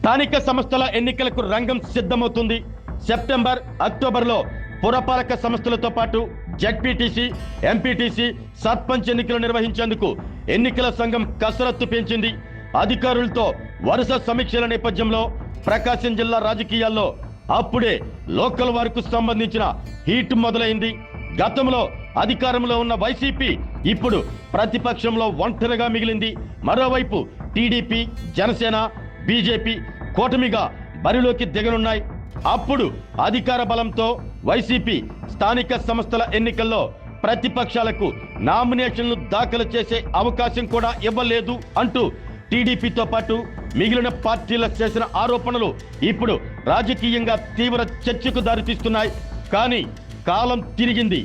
స్థానిక సంస్థల ఎన్నికలకు రంగం సిద్ధమవుతుంది. సెప్టెంబర్, అక్టోబర్లో పురపాలక సంస్థలతో పాటు జెడ్పీటీసీ, ఎంపీటీసీ, సర్పంచ్ ఎన్నికలు నిర్వహించేందుకు ఎన్నికల సంఘం కసరత్తు పెంచింది. అధికారులతో వరుస సమీక్షల నేపథ్యంలో ప్రకాశం జిల్లా రాజకీయాల్లో అప్పుడే లోకల్ వారికి సంబంధించిన హీట్ మొదలైంది. గతంలో అధికారంలో ఉన్న వైసీపీ ఇప్పుడు ప్రతిపక్షంలో ఒంటరిగా మిగిలింది. మరోవైపు టీడీపీ, జనసేన, బీజేపీ కూటమిగా బరిలోకి దిగనున్నాయి. అప్పుడు అధికార బలంతో వైసీపీ స్థానిక సంస్థల ఎన్నికల్లో ప్రతిపక్షాలకు నామినేషన్లు దాఖలు చేసే అవకాశం కూడా ఇవ్వలేదు అంటూ టీడీపీతో పాటు మిగిలిన పార్టీలకు చేసిన ఆరోపణలు ఇప్పుడు రాజకీయంగా తీవ్ర చర్చకు దారితీస్తున్నాయి. కానీ కాలం తిరిగింది,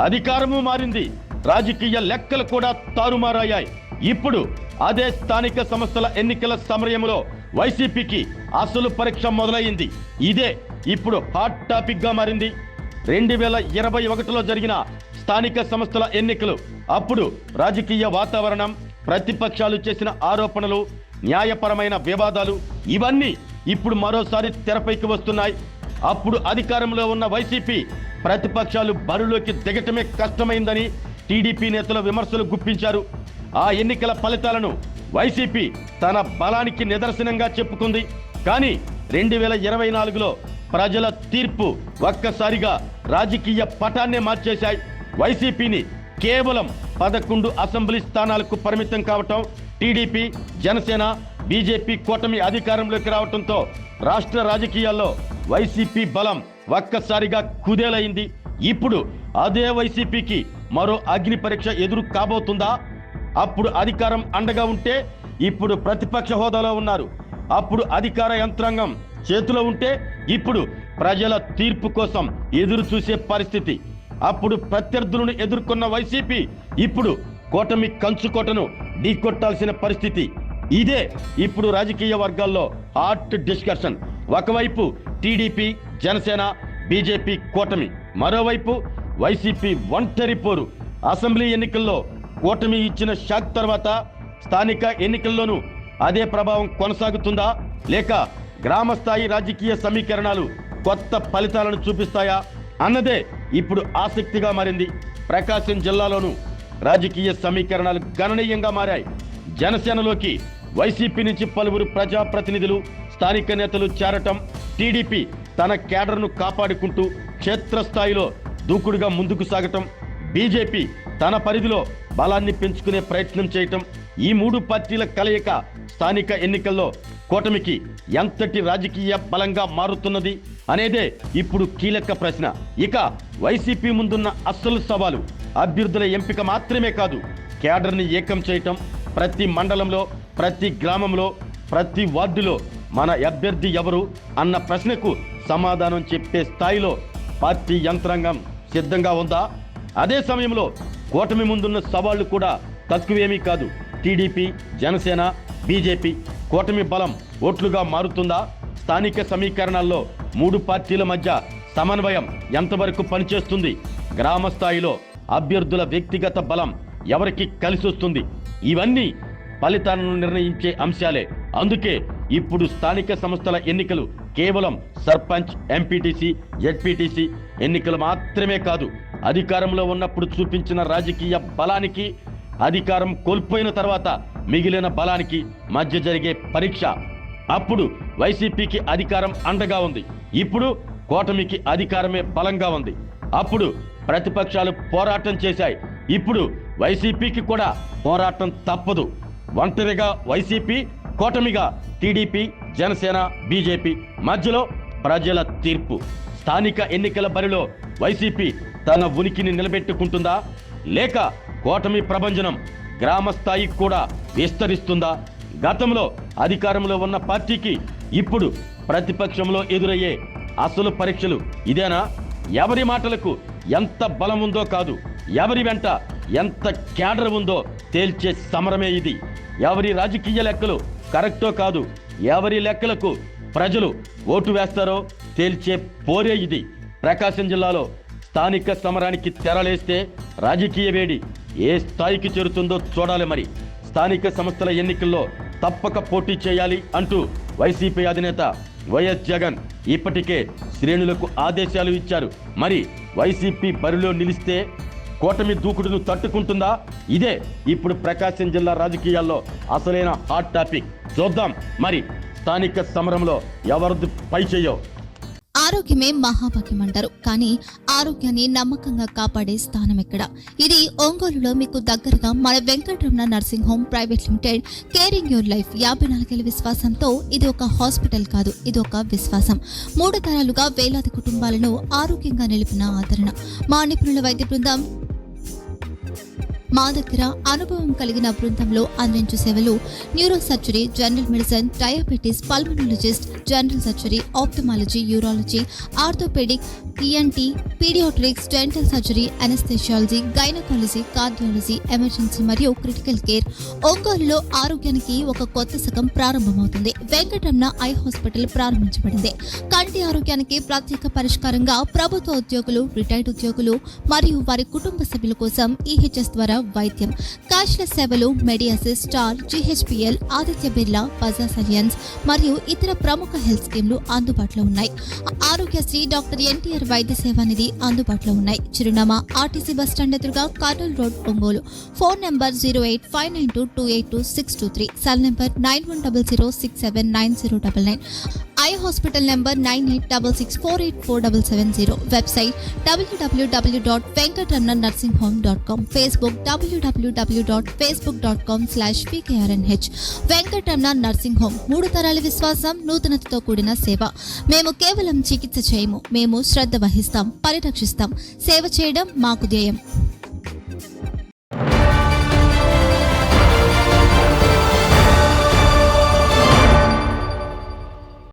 అధికారము మారింది, రాజకీయ లెక్కలు కూడా తారుమారయ్యాయి. ఇప్పుడు అదే స్థానిక సంస్థల ఎన్నికల సమయంలో వైసీపీకి అసలు పరీక్ష మొదలైంది. ఇదే ఇప్పుడు హాట్ టాపిక్ గా మారింది. 2021లో జరిగిన స్థానిక సంస్థల ఎన్నికలు అప్పుడు రాజకీయ వాతావరణం, ప్రతిపక్షాలు చేసిన ఆరోపణలు, న్యాయపరమైన వివాదాలు ఇవన్నీ ఇప్పుడు మరోసారి తెరపైకి వస్తున్నాయి. అప్పుడు అధికారంలో ఉన్న వైసీపీ ప్రతిపక్షాలు బరిలోకి దిగటమే కష్టమైందని టీడీపీ నేతలు విమర్శలు గుప్పించారు. ఆ ఎన్నికల ఫలితాలను వైసీపీ తన బలానికి నిదర్శనంగా చెప్పుకుంది. కానీ 2024లో ప్రజల తీర్పు ఒక్కసారిగా రాజకీయ పటాన్నే మార్చేశాయి. వైసీపీని కేవలం 11 అసెంబ్లీ స్థానాలకు పరిమితం కావటం, టీడీపీ, జనసేన, బీజేపీ కూటమి అధికారంలోకి రావడంతో రాష్ట్ర రాజకీయాల్లో వైసీపీ బలం ఒక్కసారిగా కుదేలైంది. ఇప్పుడు అదే వైసీపీకి మరో అగ్ని పరీక్ష ఎదురు కాబోతుందా? అప్పుడు అధికారం అండగా ఉంటే ఇప్పుడు ప్రతిపక్ష హోదాలో ఉన్నారు. అప్పుడు అధికార యంత్రాంగం చేతిలో ఉంటే ఇప్పుడు ప్రజల తీర్పు కోసం ఎదురు చూసే పరిస్థితి. అప్పుడు ప్రత్యర్థులను ఎదుర్కొన్న వైసీపీ ఇప్పుడు కూటమి కంచుకోటను ఢీకొట్టాల్సిన పరిస్థితి. ఇదే ఇప్పుడు రాజకీయ వర్గాల్లో హాట్ డిస్కషన్. ఒకవైపు టీడీపీ, జనసేన, బీజేపీ కూటమి, మరోవైపు వైసీపీ ఒంటరి పోరు. అసెంబ్లీ ఎన్నికల్లో కూటమి ఇచ్చిన షాక్ తర్వాత స్థానిక ఎన్నికల్లోనూ అదే ప్రభావం కొనసాగుతుందా, లేక గ్రామ స్థాయి రాజకీయ సమీకరణాలు కొత్త ఫలితాలను చూపిస్తాయా అన్నదే ఇప్పుడు ఆసక్తిగా మారింది. ప్రకాశం జిల్లాలోనూ రాజకీయ సమీకరణాలు గణనీయంగా మారాయి. జనసేనలోకి వైసీపీ నుంచి పలువురు ప్రజాప్రతినిధులు, స్థానిక నేతలు చేరటం, టీడీపీ తన కేడర్ను కాపాడుకుంటూ క్షేత్రస్థాయిలో దూకుడుగా ముందుకు సాగటం, బీజేపీ తన పరిధిలో బలాన్ని పెంచుకునే ప్రయత్నం చేయటం, ఈ 3 పార్టీల కలయిక స్థానిక ఎన్నికల్లో కూటమికి ఎంతటి రాజకీయ బలంగా మారుతున్నది అనేదే ఇప్పుడు కీలక ప్రశ్న. ఇక వైసీపీ ముందున్న అస్సలు సవాలు అభ్యర్థుల ఎంపిక మాత్రమే కాదు, కేడర్ని ఏకం చేయటం. ప్రతి మండలంలో, ప్రతి గ్రామంలో, ప్రతి వార్డులో మన అభ్యర్థి ఎవరు అన్న ప్రశ్నకు సమాధానం చెప్పే స్థాయిలో పార్టీ యంత్రాంగం సిద్ధంగా ఉందా? అదే సమయంలో కూటమి ముందున్న సవాళ్లు కూడా తక్కువేమీ కాదు. టీడీపీ, జనసేన, బీజేపీ కూటమి బలం ఓట్లుగా మారుతుందా? స్థానిక సమీకరణాల్లో 3 పార్టీల మధ్య సమన్వయం ఎంతవరకు పనిచేస్తుంది? గ్రామ స్థాయిలో అభ్యర్థుల వ్యక్తిగత బలం ఎవరికి కలిసొస్తుంది? ఇవన్నీ ఫలితాలను నిర్ణయించే అంశాలే. అందుకే ఇప్పుడు స్థానిక సంస్థల ఎన్నికలు కేవలం సర్పంచ్, ఎంపీటీసీ, జెడ్పీటీసీ ఎన్నికలు మాత్రమే కాదు, అధికారంలో ఉన్నప్పుడు చూపించిన రాజకీయ బలానికి, అధికారం కోల్పోయిన తర్వాత మిగిలిన బలానికి మధ్య జరిగే పరీక్ష. అప్పుడు వైసీపీకి అధికారం అండగా ఉంది, ఇప్పుడు కూటమికి అధికారమే బలంగా ఉంది. అప్పుడు ప్రతిపక్షాలు పోరాటం చేశాయి, ఇప్పుడు వైసీపీకి కూడా పోరాటం తప్పదు. ఒంటరిగా వైసీపీ, కూటమిగా టీడీపీ, జనసేన, బీజేపీ, మధ్యలో ప్రజల తీర్పు. స్థానిక ఎన్నికల బరిలో వైసీపీ తన ఉనికిని నిలబెట్టుకుంటుందా, లేక కూటమి ప్రభంజనం గ్రామ స్థాయికి కూడా విస్తరిస్తుందా? గతంలో అధికారంలో ఉన్న పార్టీకి ఇప్పుడు ప్రతిపక్షంలో ఎదురయ్యే అసలు పరీక్షలు ఇదేనా? ఎవరి మాటలకు ఎంత బలం ఉందో కాదు, ఎవరి వెంట ఎంత క్యాడర్ ఉందో తేల్చే సమరమే ఇది. ఎవరి రాజకీయ లెక్కలు కరెక్టో కాదు, ఎవరి లెక్కలకు ప్రజలు ఓటు వేస్తారో తేల్చే పోరే ఇది. ప్రకాశం జిల్లాలో స్థానిక సమరానికి తెరలేస్తే రాజకీయ వేడి ఏ స్థాయికి చేరుతుందో చూడాలి. మరి స్థానిక సంస్థల ఎన్నికల్లో తప్పక పోటీ చేయాలి అంటూ వైసీపీ అధినేత వైఎస్ జగన్ ఇప్పటికే శ్రేణులకు ఆదేశాలు ఇచ్చారు. మరి వైసీపీ బరిలో నిలిస్తే కూటమి దూకుడును తట్టుకుంటుందా? ఇదే ఇప్పుడు ప్రకాశం జిల్లా రాజకీయాల్లో అసలైన హాట్ టాపిక్. చూద్దాం మరి స్థానిక సమరంలో ఎవరిది పై చెయ్యో. ఆరోగ్యమే మహాభాగ్యం అంటారు, కానీ ఆరోగ్యాన్ని నమ్మకంగా కాపాడే స్థానం ఎక్కడ? ఇది ఒంగోలులో మీకు దగ్గరగా మన Venkataramana nursing home private limited. Caring your life 54 విశ్వాసంతో ఇది ఒక హాస్పిటల్ కాదు, ఇది ఒక విశ్వాసం. 3 తరాలుగా వేలాది కుటుంబాలను ఆరోగ్యంగా నిలిపిన ఆదరణ. మా నిపుణుల వైద్య బృందం మా దగ్గర అనుభవం కలిగిన బృందంలో అందించే సేవలు neuro surgery, general medicine, diabetes, pulmonologist, general surgery, ophthalmology, urology, orthopaedic, ENT, paediatrics, dental surgery, anaesthesiology, gynaecology, cardiology, emergency మరియు క్రిటికల్ కేర్. ఒంగోలులో ఆరోగ్యానికి ఒక కొత్త శకం ప్రారంభమవుతుంది. వెంకటరమణ ఐ హాస్పిటల్ ప్రారంభించబడింది. కంటి ఆరోగ్యానికి ప్రత్యేక పరిష్కారంగా ప్రభుత్వ ఉద్యోగులు, రిటైర్డ్ ఉద్యోగులు మరియు వారి కుటుంబ సభ్యుల కోసం ఈహెచ్ఎస్ ద్వారా వైద్యం, క్యాష్లెస్ సేవలు, Medi Assist, Star, GHPL, Aditya Birla, Bajaj Allianz మరియు ఇతర ప్రముఖ హెల్త్ స్కీమ్లు అందుబాటులో ఉన్నాయి. ఆరోగ్యశ్రీ, డాక్టర్ ఎన్టీఆర్ వైద్య సేవా నిధి అందుబాటులో ఉన్నాయి. చిరునామా ఆర్టీసీ బస్టాండ్ ఎదురుగా, Kurnool road, Ongole. Phone number 08592282623, cell number 9100679099. Eye hospital number 9866484770. Website www.venkatramanarsinghome.com. Facebook www.facebook.com/pkrnh. Venkataramana nursing home, 3 తరాల విశ్వాసం, నూతనతతో కూడిన సేవ. మేము కేవలం చికిత్స చేయము, మేము శ్రద్ధ వహిస్తాం, పరిరక్షిస్తాం. సేవ చేయడం మాకు ధ్యేయం.